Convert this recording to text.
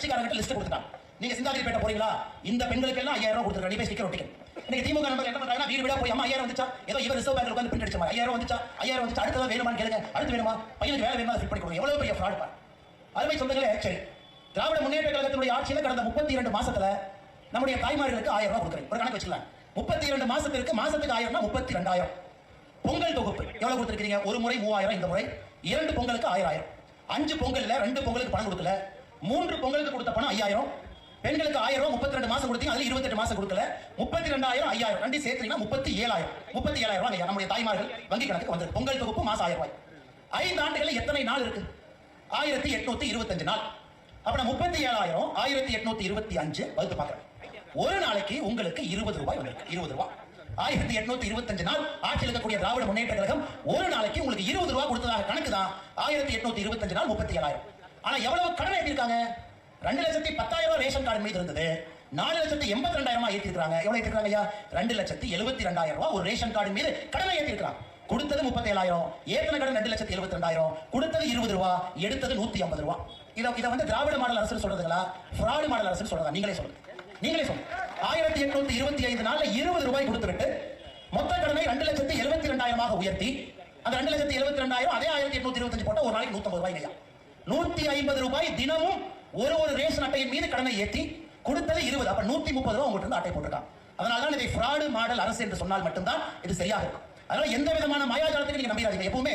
கட்சிக்காரங்க லிஸ்ட் கொடுத்துட்டாங்க. நீங்க சிந்தாதிரிப்பேட்டை போறீங்களா, இந்த பெண்களுக்கு எல்லாம் 5000 ரூபாய் கொடுத்துருக்காங்க, நீ போய் ஸ்டிக்கர் ஒட்டிக்க. இன்னைக்கு திமுக நம்பர் என்ன பண்றாங்க, வீடு வீடா போய் அம்மா 5000 வந்துச்சா, ஏதோ இவர் ரிசர்வ் பேங்க்ல உட்கார்ந்து பிரிண்ட் அடிச்ச மாதிரி 5000 வந்துச்சா, 5000 வந்துச்சா, அடுத்தது வேணுமான்னு கேளுங்க, அடுத்து வேணுமா, பையனுக்கு வேலை வேணுமா ஃபிட் பண்ணி கொடுங்க. எவ்வளவு பெரிய ஃப்ராட் பாரு. அருமை சொந்தங்களே, சரி, திராவிட முன்னேற்ற கழகத்தினுடைய ஆட்சியில கடந்த 32 மாசத்துல நம்முடைய தாய்மார்களுக்கு 1000 ரூபாய் கொடுக்குறேன். ஒரு கணக்கு வச்சுக்கலாம். 32 மாசத்துக்கு 1000 32,000. பொங்கல் தொகுப்பு எவ்வளவு கொடுத்திருக்கீங்க? ஒரு முறை 3000, இந்த முறை 2 பொங்கலுக்கு 1000. 5 பொங்கல்ல 2 பொங்கலுக்கு பணம் கொடுக்கல, 3 பொங்கலுக்கு கொடுத்த பணம் 5000. பெண்களுக்கு 1000 ரூபாய் 32 மாசம் கொடுத்தீங்க, அதுல 28 மாசம் கொடுக்கல, 32,000 5000 ரெண்டு சேர்த்தீங்கன்னா 37,000 ரூபாய் நம்முடைய தாய்மார்கள் வங்கி கணக்கு வந்து பொங்கல் தொகுப்பு மாசம் 1000 ரூபாய். 5 ஆண்டுகளில் எத்தனை நாள் இருக்கு? 1825 நாள். அப்ப 37,000 1825 வகுத்து பார்க்கிறேன். ஒரு நாளைக்கு உங்களுக்கு 20 ரூபாய் வந்திருக்கு. 20 ரூபாய் 1825 நாள் ஆட்சியில் இருக்கக்கூடிய திராவிட முன்னேற்ற கழகம் ஒரு நாளைக்கு உங்களுக்கு 20 ரூபாய் கொடுத்ததாக கணக்கு தான். 1825 நாள் 37,000. ஆனா எவ்வளவு கடன் ஏற்றிருக்காங்க? 2,10,000 ரேஷன் கார்டு மீது இருந்தது, 4,82,000 ஏற்றிருக்காங்க. எவ்வளவு ஏற்றிருக்காங்க ஐயா? 2,72,000 ஒரு ரேஷன் கார்டு மீது கடனை ஏற்றிருக்காங்க. கொடுத்தது 37,000, ஏத்தன கடன் 2,72,000, கொடுத்தது 20 ரூபாய், எடுத்தது 150 ரூபாய். இத வந்து திராவிட மாடல் அரசு சொல்றதுங்களா, ஃப்ராட் மாடல் அரசு சொல்றதா? நீங்களே சொல்லுங்க. 1825 நாள்ல 20 ரூபாய் கொடுத்துவிட்டு மொத்த கடனை 2,72,000 உயர்த்தி, அந்த 2,72,000 அதே 1825 போட்டா ஒரு நாளைக்கு 150 ரூபாய். 150 ரூபாய் தினமும் ஒரு ரேஷன் அட்டையின் மீது கடனை ஏற்றி கொடுத்தது 20. அப்ப 130 ரூபாய் உங்கள்கிட்ட அட்டை போட்டிருக்காங்க. அதனால்தான் இதை ஃப்ராடு மாடல் அரசு என்று சொன்னால் மட்டும்தான் இது சரியாக இருக்கும். அதனால எந்த விதமான மாயாஜாலத்துக்கு நீங்க நம்பிடாதீங்க. எப்பவுமே